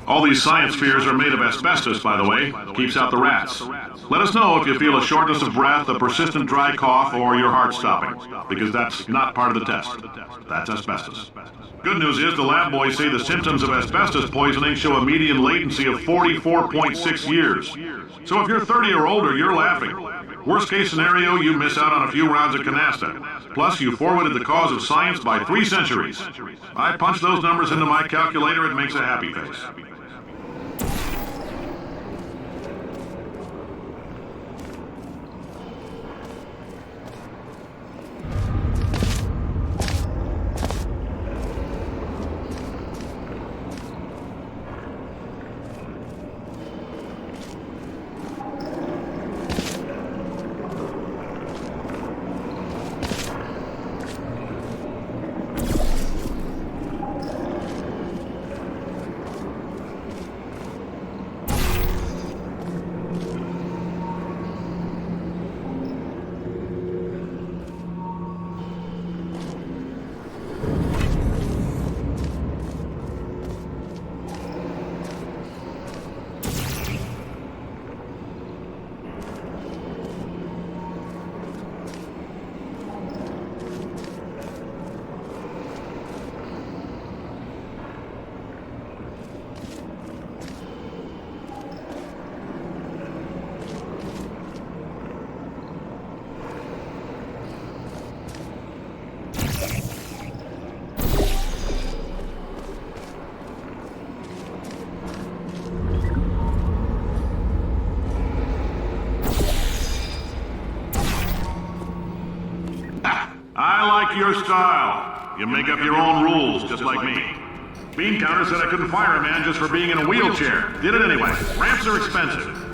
All these science spheres are made of asbestos, by the way. Keeps out the rats. Let us know if you feel a shortness of breath, a persistent dry cough, or your heart stopping, because that's not part of the test. That's asbestos. Good news is the lab boys say the symptoms of asbestos poisoning show a median latency of 44.6 years. So if you're 30 or older, you're laughing. Worst case scenario, you miss out on a few rounds of canasta. Plus, you forwarded the cause of science by 3 centuries. I punch those numbers into my calculator, it makes a happy face. I like your style. You make up your own rules, just like me. Bean Counter said I couldn't fire a man just for being in a wheelchair. Did it anyway. Ramps are expensive.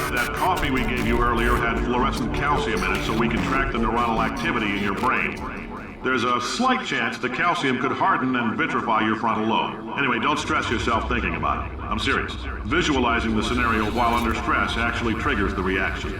That coffee we gave you earlier had fluorescent calcium in it, so we can track the neuronal activity in your brain. There's a slight chance the calcium could harden and vitrify your frontal lobe. Anyway, don't stress yourself thinking about it. I'm serious. Visualizing the scenario while under stress actually triggers the reaction.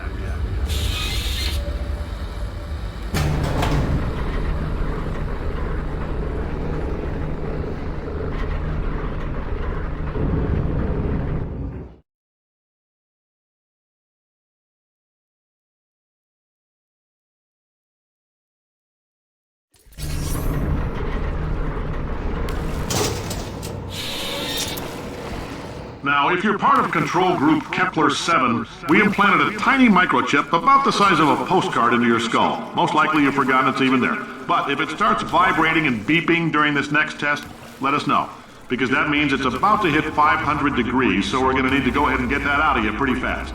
Now, if you're part of control group Kepler-7, we implanted a tiny microchip about the size of a postcard into your skull. Most likely you've forgotten it's even there. But if it starts vibrating and beeping during this next test, let us know. Because that means it's about to hit 500 degrees, so we're going to need to go ahead and get that out of you pretty fast.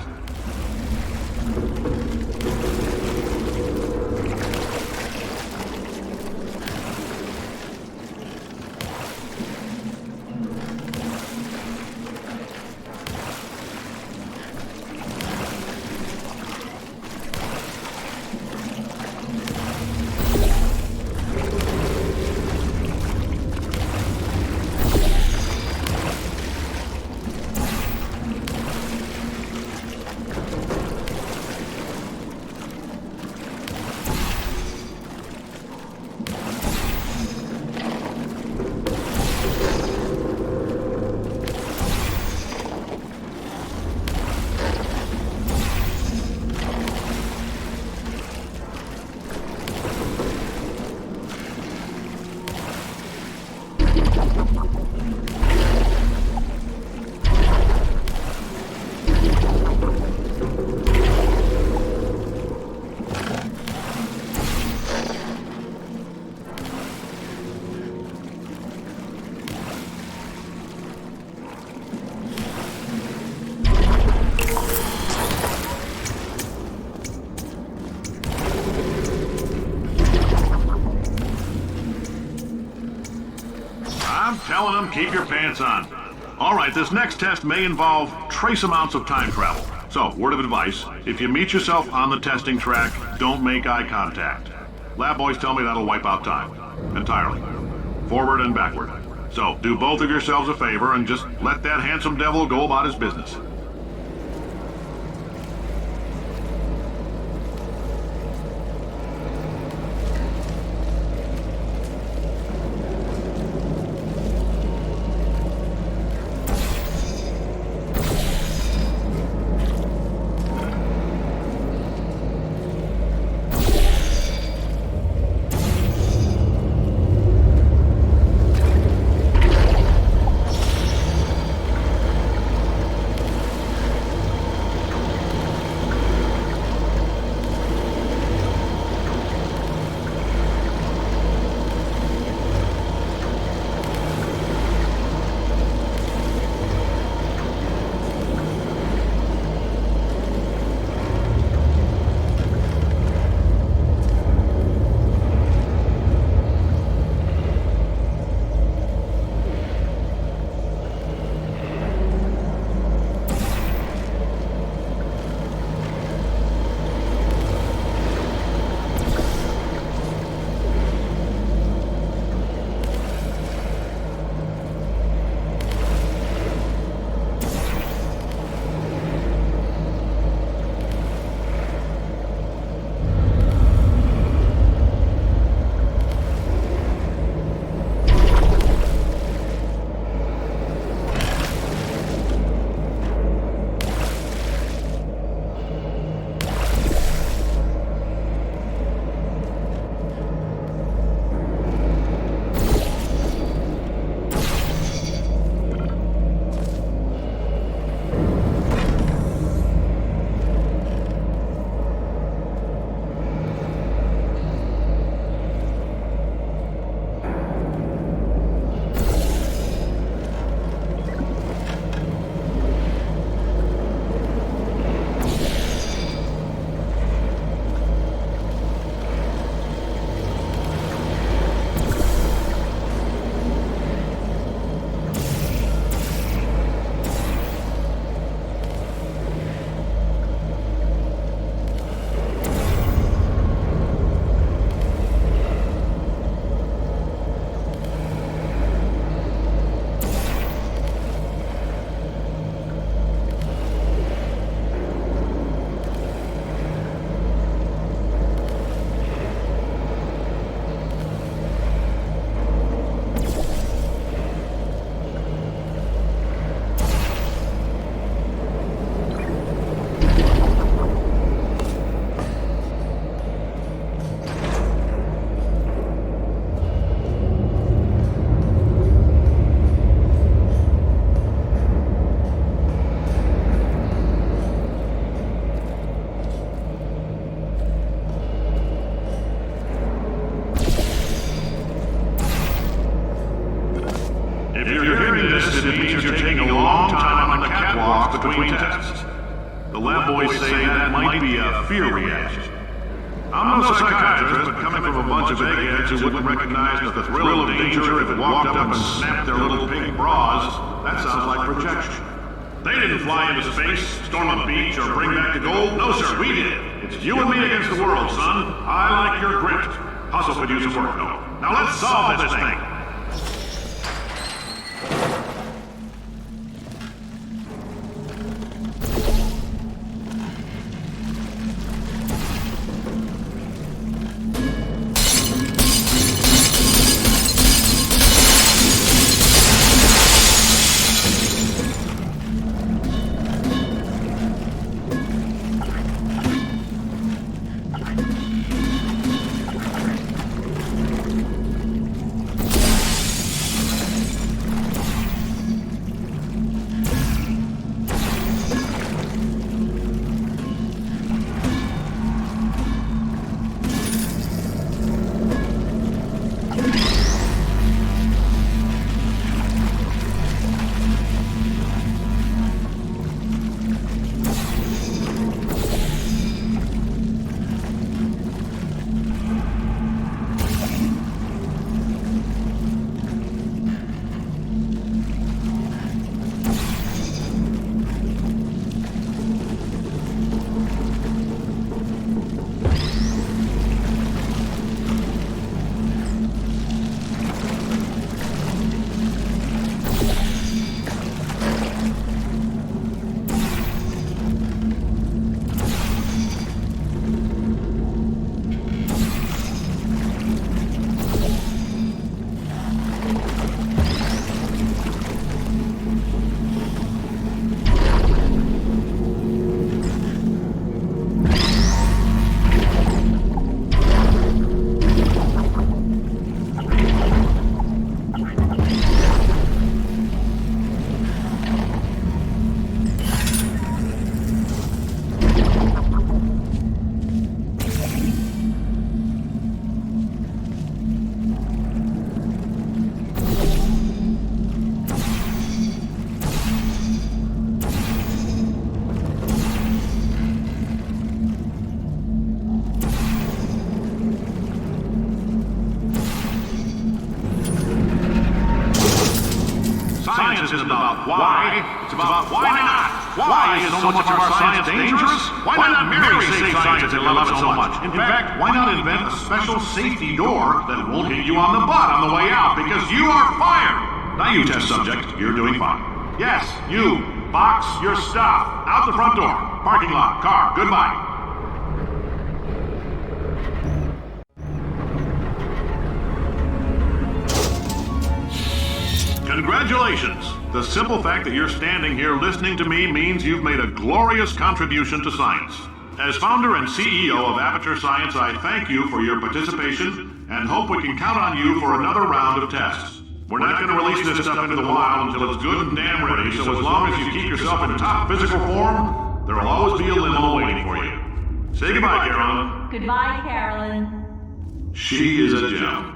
I'm telling them, keep your pants on. All right, this next test may involve trace amounts of time travel. So, word of advice, if you meet yourself on the testing track, don't make eye contact. Lab boys tell me that'll wipe out time. Entirely. Forward and backward. So, do both of yourselves a favor and just let that handsome devil go about his business. cough between tests. The lab boys say that might be a fear reaction. I'm no psychiatrist, but coming from a bunch of eggheads who wouldn't recognize the thrill of danger if it walked up and snapped their little pink bras, that sounds like projection. They didn't fly into space, storm a beach, or bring back the gold. No, sir, we did. It's you and me against the world, son. I like your grit. Hustle could use some work, though. Now let's solve this thing. Science isn't about why, it's about why not. Why is so much of our science dangerous? Why not Mary save science if they love it so much? In fact, why not invent a special safety door that won't hit you on the butt on the way out because you are fired? Now you, test subject, you're doing fine. Yes, you, box your stuff. Out the front door. Parking lot, car, goodbye. Congratulations! The simple fact that you're standing here listening to me means you've made a glorious contribution to science. As founder and CEO of Aperture Science, I thank you for your participation and hope we can count on you for another round of tests. We're not going to release this stuff into the wild until it's good and damn ready, so as long as you keep yourself in top physical form, there will always be a limo waiting for you. Say goodbye, Carolyn. Goodbye, Carolyn. She is a gem.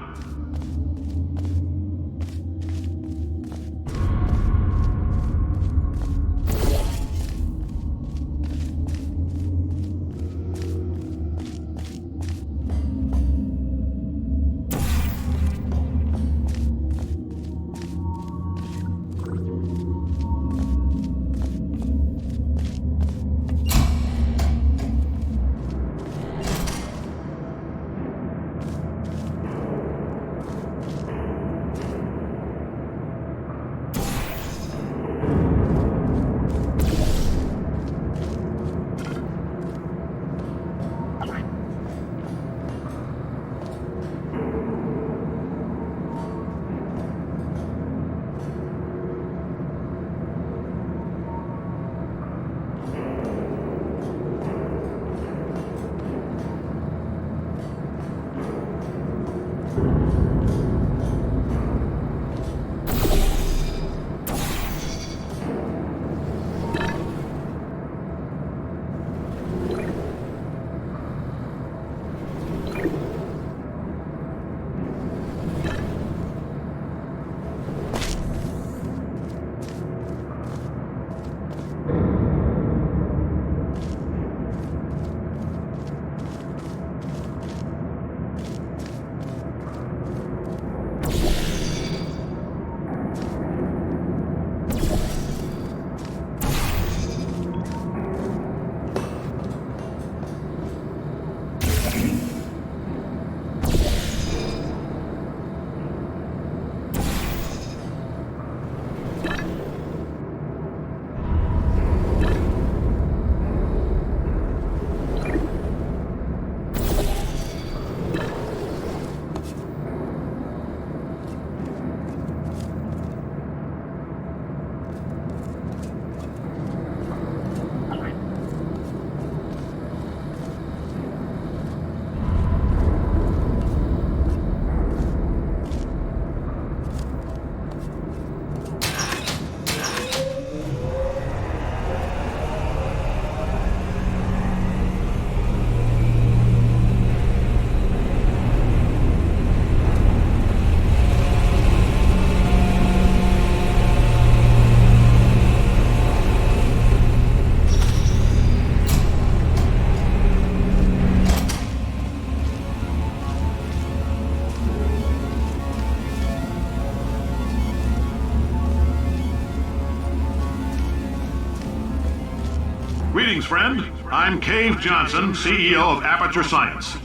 Greetings, friend. I'm Cave Johnson, CEO of Aperture Science.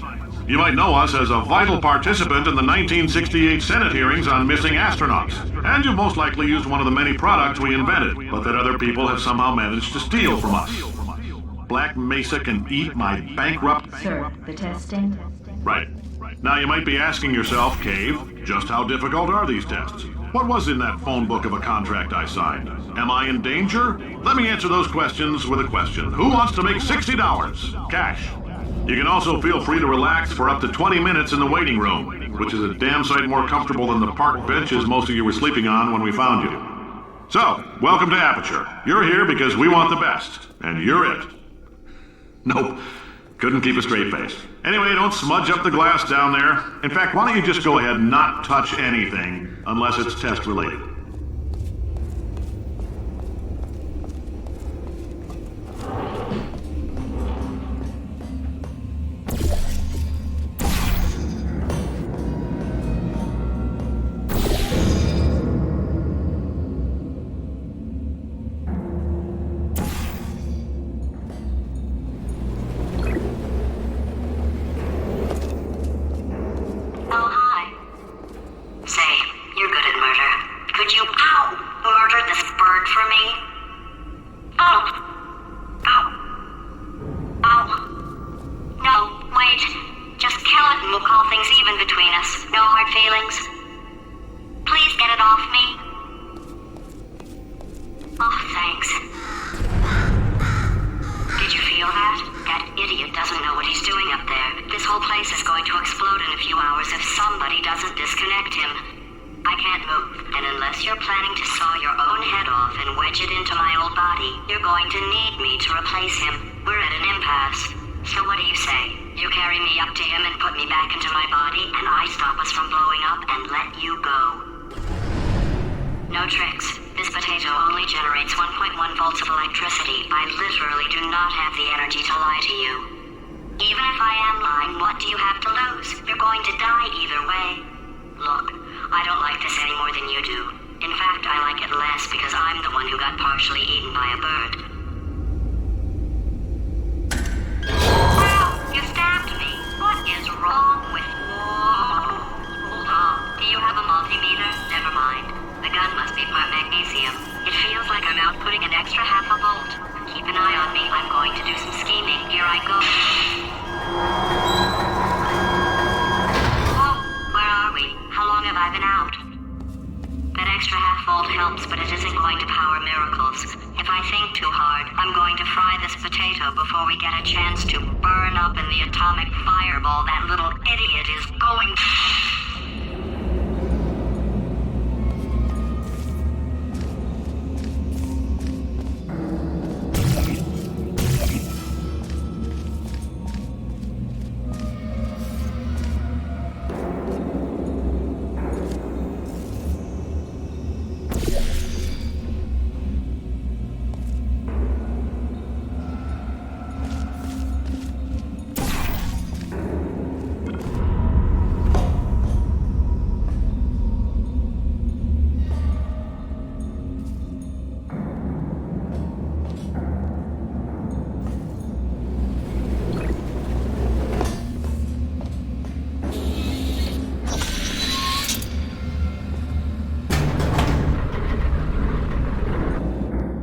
You might know us as a vital participant in the 1968 Senate hearings on missing astronauts. And you've most likely used one of the many products we invented, but that other people have somehow managed to steal from us. Black Mesa can eat my bankrupt... Sir, the testing? Right. Now you might be asking yourself, Cave, just how difficult are these tests? What was in that phone book of a contract I signed? Am I in danger? Let me answer those questions with a question. Who wants to make $60? Cash. You can also feel free to relax for up to 20 minutes in the waiting room, which is a damn sight more comfortable than the park benches most of you were sleeping on when we found you. So, welcome to Aperture. You're here because we want the best, and you're it. Nope. Couldn't keep a straight face. Anyway, don't smudge up the glass down there. In fact, why don't you just go ahead and not touch anything unless it's test related? Before we get a chance to burn up in the atomic fireball that little idiot is going to...